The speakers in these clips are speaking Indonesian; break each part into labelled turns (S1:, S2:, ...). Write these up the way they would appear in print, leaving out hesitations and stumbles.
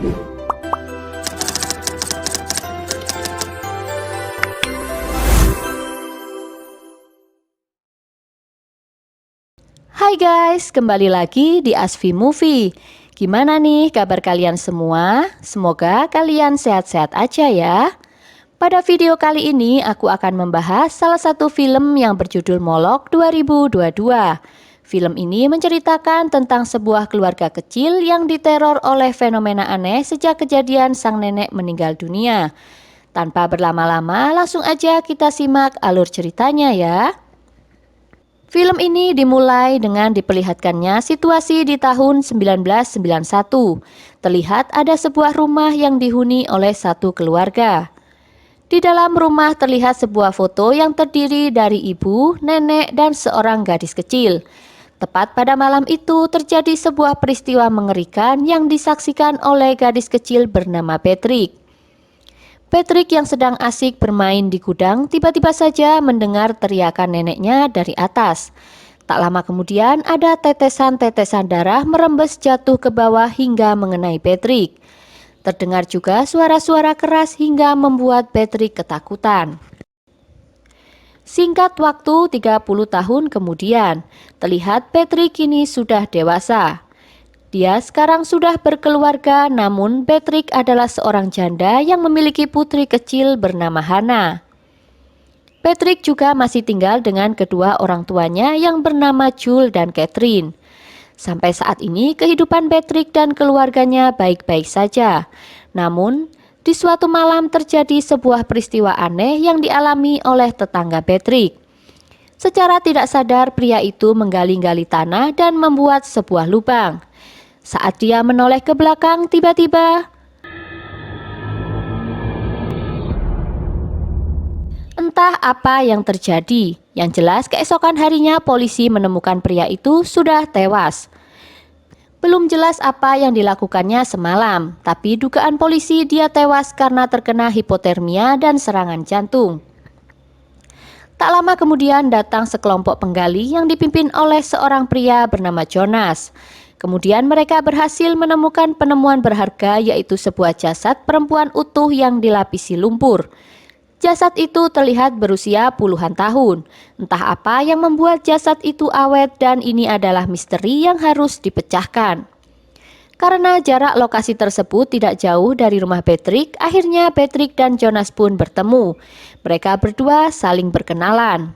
S1: Hai guys, kembali lagi di Asfi Movie. Gimana nih kabar kalian semua? Semoga kalian sehat-sehat aja ya. Pada video kali ini aku akan membahas salah satu film yang berjudul Molok 2022. Film ini menceritakan tentang sebuah keluarga kecil yang diteror oleh fenomena aneh sejak kejadian sang nenek meninggal dunia. Tanpa berlama-lama, langsung aja kita simak alur ceritanya ya. Film ini dimulai dengan diperlihatkannya situasi di tahun 1991. Terlihat ada sebuah rumah yang dihuni oleh satu keluarga. Di dalam rumah terlihat sebuah foto yang terdiri dari ibu, nenek, dan seorang gadis kecil. Tepat pada malam itu terjadi sebuah peristiwa mengerikan yang disaksikan oleh gadis kecil bernama Patrick. Patrick yang sedang asik bermain di gudang tiba-tiba saja mendengar teriakan neneknya dari atas. Tak lama kemudian ada tetesan-tetesan darah merembes jatuh ke bawah hingga mengenai Patrick. Terdengar juga suara-suara keras hingga membuat Patrick ketakutan. Singkat waktu 30 tahun kemudian, terlihat Patrick kini sudah dewasa. Dia sekarang sudah berkeluarga, namun Patrick adalah seorang janda yang memiliki putri kecil bernama Hannah. Patrick juga masih tinggal dengan kedua orang tuanya yang bernama Jules dan Catherine. Sampai saat ini kehidupan Patrick dan keluarganya baik-baik saja. Namun, di suatu malam terjadi sebuah peristiwa aneh yang dialami oleh tetangga Patrick. Secara tidak sadar pria itu menggali-gali tanah dan membuat sebuah lubang. Saat dia menoleh ke belakang, tiba-tiba entah apa yang terjadi. Yang jelas keesokan harinya polisi menemukan pria itu sudah tewas. Belum jelas apa yang dilakukannya semalam, tapi dugaan polisi dia tewas karena terkena hipotermia dan serangan jantung. Tak lama kemudian datang sekelompok penggali yang dipimpin oleh seorang pria bernama Jonas. Kemudian mereka berhasil menemukan penemuan berharga, yaitu sebuah jasad perempuan utuh yang dilapisi lumpur. Jasad itu terlihat berusia puluhan tahun. Entah apa yang membuat jasad itu awet dan ini adalah misteri yang harus dipecahkan. Karena jarak lokasi tersebut tidak jauh dari rumah Patrick, akhirnya Patrick dan Jonas pun bertemu. Mereka berdua saling berkenalan.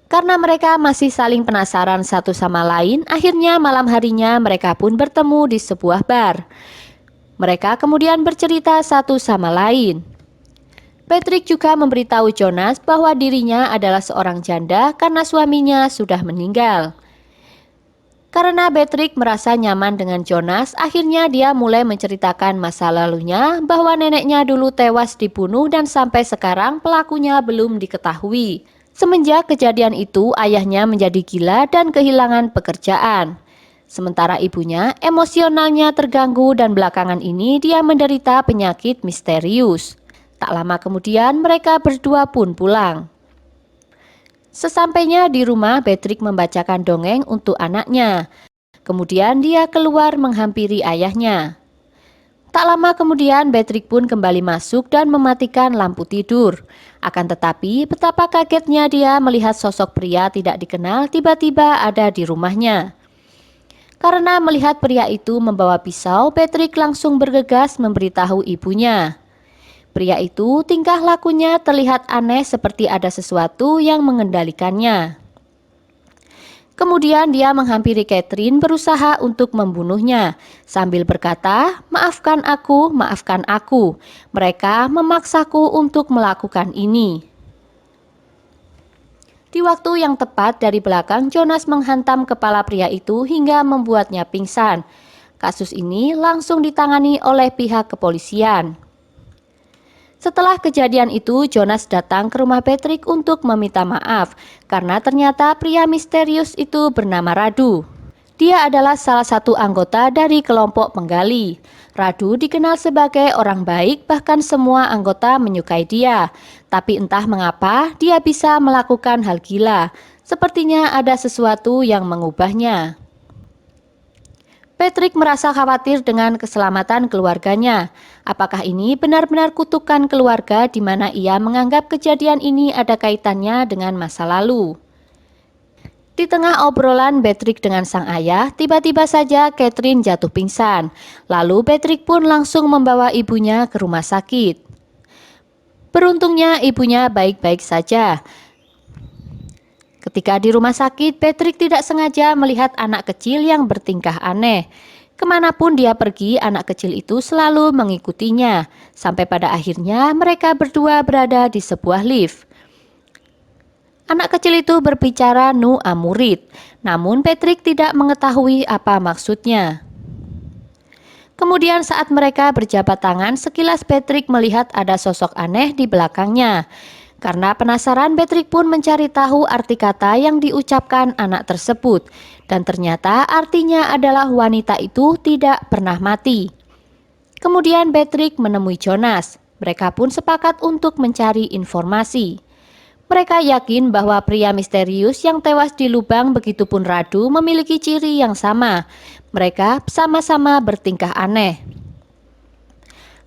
S1: Karena mereka masih saling penasaran satu sama lain, akhirnya malam harinya mereka pun bertemu di sebuah bar. Mereka kemudian bercerita satu sama lain. Patrick juga memberitahu Jonas bahwa dirinya adalah seorang janda karena suaminya sudah meninggal. Karena Patrick merasa nyaman dengan Jonas, akhirnya dia mulai menceritakan masa lalunya bahwa neneknya dulu tewas dibunuh dan sampai sekarang pelakunya belum diketahui. Semenjak kejadian itu, ayahnya menjadi gila dan kehilangan pekerjaan. Sementara ibunya emosionalnya terganggu dan belakangan ini dia menderita penyakit misterius. Tak lama kemudian mereka berdua pun pulang. Sesampainya di rumah, Patrick membacakan dongeng untuk anaknya. Kemudian dia keluar menghampiri ayahnya. Tak lama kemudian Patrick pun kembali masuk dan mematikan lampu tidur. Akan tetapi betapa kagetnya dia melihat sosok pria tidak dikenal tiba-tiba ada di rumahnya. Karena melihat pria itu membawa pisau, Patrick langsung bergegas memberitahu ibunya. Pria itu tingkah lakunya terlihat aneh seperti ada sesuatu yang mengendalikannya. Kemudian dia menghampiri Catherine berusaha untuk membunuhnya sambil berkata, maafkan aku, maafkan aku. Mereka memaksaku untuk melakukan ini." Di waktu yang tepat dari belakang, Jonas menghantam kepala pria itu hingga membuatnya pingsan. Kasus ini langsung ditangani oleh pihak kepolisian. Setelah kejadian itu, Jonas datang ke rumah Patrick untuk meminta maaf karena ternyata pria misterius itu bernama Radu. Dia adalah salah satu anggota dari kelompok penggali. Radu dikenal sebagai orang baik, bahkan semua anggota menyukai dia. Tapi entah mengapa dia bisa melakukan hal gila. Sepertinya ada sesuatu yang mengubahnya. Patrick merasa khawatir dengan keselamatan keluarganya. Apakah ini benar-benar kutukan keluarga di mana ia menganggap kejadian ini ada kaitannya dengan masa lalu? Di tengah obrolan Patrick dengan sang ayah, tiba-tiba saja Catherine jatuh pingsan. Lalu Patrick pun langsung membawa ibunya ke rumah sakit. Beruntungnya ibunya baik-baik saja. Ketika di rumah sakit, Patrick tidak sengaja melihat anak kecil yang bertingkah aneh. Kemanapun dia pergi, anak kecil itu selalu mengikutinya. Sampai pada akhirnya mereka berdua berada di sebuah lift. Anak kecil itu berbicara Nu Amurid, namun Patrick tidak mengetahui apa maksudnya. Kemudian saat mereka berjabat tangan, sekilas Patrick melihat ada sosok aneh di belakangnya. Karena penasaran, Patrick pun mencari tahu arti kata yang diucapkan anak tersebut. Dan ternyata artinya adalah wanita itu tidak pernah mati. Kemudian Patrick menemui Jonas. Mereka pun sepakat untuk mencari informasi. Mereka yakin bahwa pria misterius yang tewas di lubang begitupun Radu memiliki ciri yang sama. Mereka sama-sama bertingkah aneh.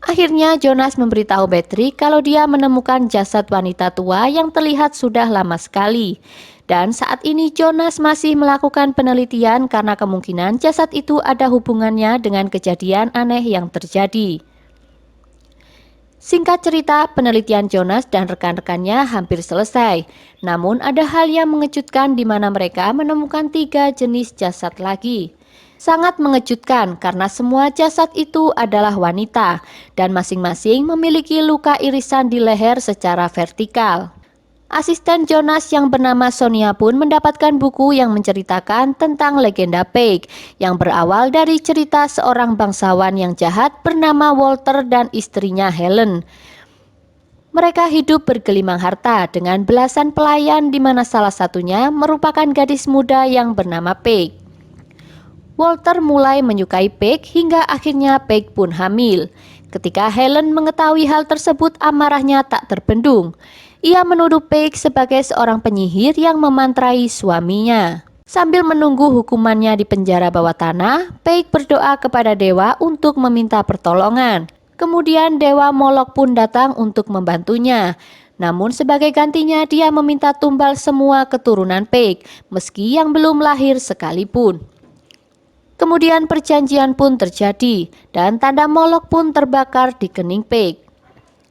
S1: Akhirnya Jonas memberitahu Patrick kalau dia menemukan jasad wanita tua yang terlihat sudah lama sekali. Dan saat ini Jonas masih melakukan penelitian karena kemungkinan jasad itu ada hubungannya dengan kejadian aneh yang terjadi. Singkat cerita, penelitian Jonas dan rekan-rekannya hampir selesai. Namun ada hal yang mengejutkan di mana mereka menemukan 3 jenis jasad lagi. Sangat mengejutkan karena semua jasad itu adalah wanita dan masing-masing memiliki luka irisan di leher secara vertikal. Asisten Jonas yang bernama Sonia pun mendapatkan buku yang menceritakan tentang legenda Peik yang berawal dari cerita seorang bangsawan yang jahat bernama Walter dan istrinya Helen. Mereka hidup bergelimang harta dengan belasan pelayan di mana salah satunya merupakan gadis muda yang bernama Peik. Walter mulai menyukai Peik hingga akhirnya Peik pun hamil. Ketika Helen mengetahui hal tersebut, amarahnya tak terbendung. Ia menuduh Peik sebagai seorang penyihir yang memantrai suaminya. Sambil menunggu hukumannya di penjara bawah tanah, Peik berdoa kepada dewa untuk meminta pertolongan. Kemudian dewa Molok pun datang untuk membantunya. Namun sebagai gantinya dia meminta tumbal semua keturunan Peik, meski yang belum lahir sekalipun. Kemudian perjanjian pun terjadi dan tanda Molok pun terbakar di kening Peik.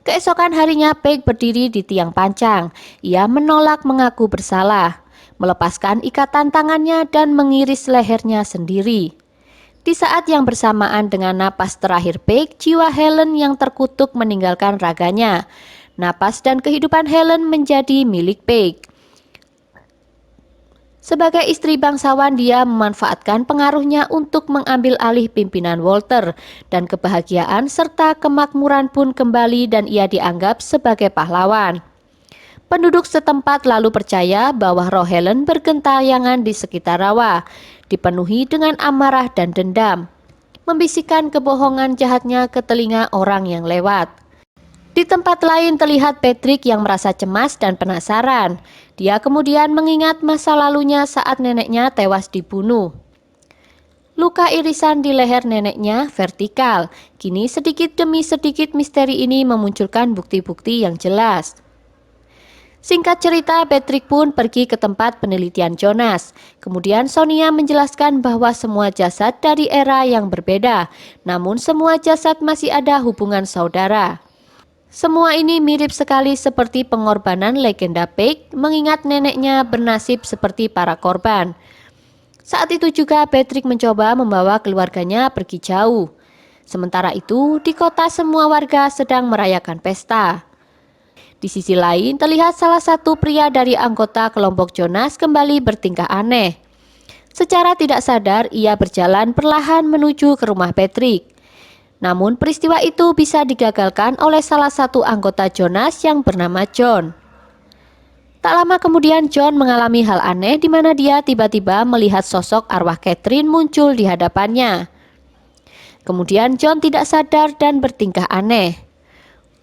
S1: Keesokan harinya Peik berdiri di tiang pancang. Ia menolak mengaku bersalah, melepaskan ikatan tangannya dan mengiris lehernya sendiri. Di saat yang bersamaan dengan napas terakhir Peik, jiwa Helen yang terkutuk meninggalkan raganya. Napas dan kehidupan Helen menjadi milik Peik. Sebagai istri bangsawan, dia memanfaatkan pengaruhnya untuk mengambil alih pimpinan Walter, dan kebahagiaan serta kemakmuran pun kembali dan ia dianggap sebagai pahlawan. Penduduk setempat lalu percaya bahwa roh Helen bergentayangan di sekitar rawa, dipenuhi dengan amarah dan dendam, membisikkan kebohongan jahatnya ke telinga orang yang lewat. Di tempat lain terlihat Patrick yang merasa cemas dan penasaran. Dia kemudian mengingat masa lalunya saat neneknya tewas dibunuh. Luka irisan di leher neneknya vertikal. Kini sedikit demi sedikit misteri ini memunculkan bukti-bukti yang jelas. Singkat cerita, Patrick pun pergi ke tempat penelitian Jonas. Kemudian Sonia menjelaskan bahwa semua jasad dari era yang berbeda, namun semua jasad masih ada hubungan saudara. Semua ini mirip sekali seperti pengorbanan legenda Peik, mengingat neneknya bernasib seperti para korban. Saat itu juga Patrick mencoba membawa keluarganya pergi jauh. Sementara itu, di kota semua warga sedang merayakan pesta. Di sisi lain, terlihat salah satu pria dari anggota kelompok Jonas kembali bertingkah aneh. Secara tidak sadar, ia berjalan perlahan menuju ke rumah Patrick. Namun peristiwa itu bisa digagalkan oleh salah satu anggota Jonas yang bernama John. Tak lama kemudian John mengalami hal aneh di mana dia tiba-tiba melihat sosok arwah Catherine muncul di hadapannya. Kemudian John tidak sadar dan bertingkah aneh.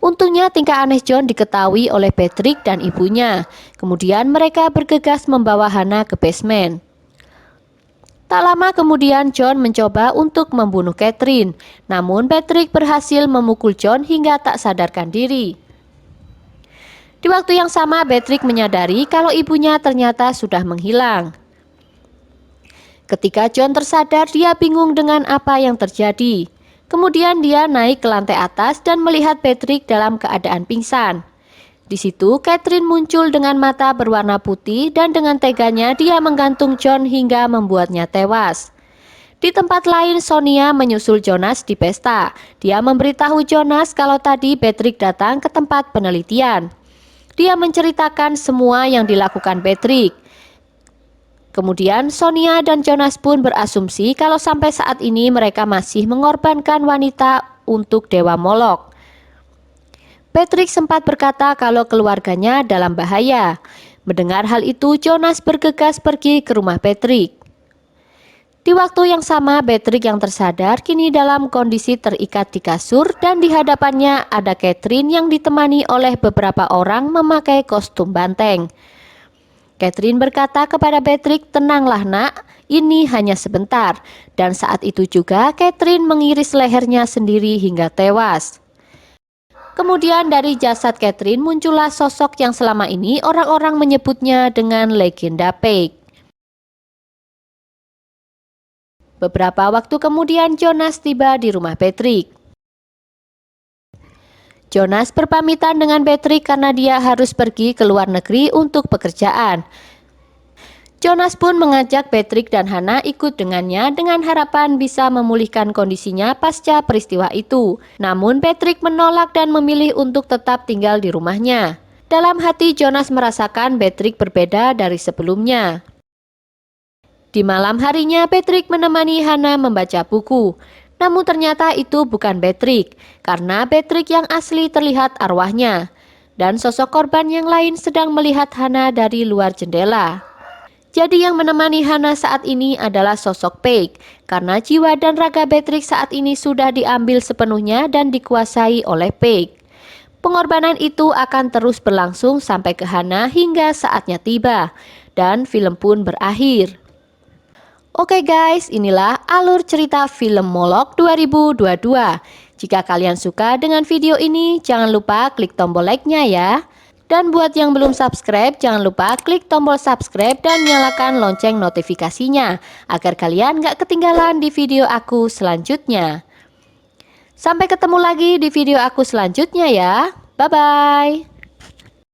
S1: Untungnya tingkah aneh John diketahui oleh Patrick dan ibunya. Kemudian mereka bergegas membawa Hannah ke basement. Tak lama kemudian John mencoba untuk membunuh Catherine, namun Patrick berhasil memukul John hingga tak sadarkan diri. Di waktu yang sama Patrick menyadari kalau ibunya ternyata sudah menghilang. Ketika John tersadar, dia bingung dengan apa yang terjadi. Kemudian dia naik ke lantai atas dan melihat Patrick dalam keadaan pingsan. Di situ Catherine muncul dengan mata berwarna putih dan dengan teganya dia menggantung John hingga membuatnya tewas. Di tempat lain Sonia menyusul Jonas di pesta. Dia memberitahu Jonas kalau tadi Patrick datang ke tempat penelitian. Dia menceritakan semua yang dilakukan Patrick. Kemudian Sonia dan Jonas pun berasumsi kalau sampai saat ini mereka masih mengorbankan wanita untuk Dewa Molok. Patrick sempat berkata kalau keluarganya dalam bahaya. Mendengar hal itu, Jonas bergegas pergi ke rumah Patrick. Di waktu yang sama, Patrick yang tersadar kini dalam kondisi terikat di kasur dan di hadapannya ada Catherine yang ditemani oleh beberapa orang memakai kostum banteng. Catherine berkata kepada Patrick, "Tenanglah nak, ini hanya sebentar." Dan saat itu juga Catherine mengiris lehernya sendiri hingga tewas. Kemudian dari jasad Catherine muncullah sosok yang selama ini orang-orang menyebutnya dengan legenda Paige. Beberapa waktu kemudian Jonas tiba di rumah Patrick. Jonas berpamitan dengan Patrick karena dia harus pergi ke luar negeri untuk pekerjaan. Jonas pun mengajak Patrick dan Hannah ikut dengannya dengan harapan bisa memulihkan kondisinya pasca peristiwa itu. Namun Patrick menolak dan memilih untuk tetap tinggal di rumahnya. Dalam hati Jonas merasakan Patrick berbeda dari sebelumnya. Di malam harinya Patrick menemani Hannah membaca buku. Namun ternyata itu bukan Patrick, karena Patrick yang asli terlihat arwahnya. Dan sosok korban yang lain sedang melihat Hannah dari luar jendela. Jadi yang menemani Hannah saat ini adalah sosok Paige, karena jiwa dan raga Patrick saat ini sudah diambil sepenuhnya dan dikuasai oleh Paige. Pengorbanan itu akan terus berlangsung sampai ke Hannah hingga saatnya tiba, dan film pun berakhir. Oke guys, inilah alur cerita film Molok 2022. Jika kalian suka dengan video ini, jangan lupa klik tombol like-nya ya. Dan buat yang belum subscribe, jangan lupa klik tombol subscribe dan nyalakan lonceng notifikasinya agar kalian gak ketinggalan di video aku selanjutnya. Sampai ketemu lagi di video aku selanjutnya ya. Bye-bye.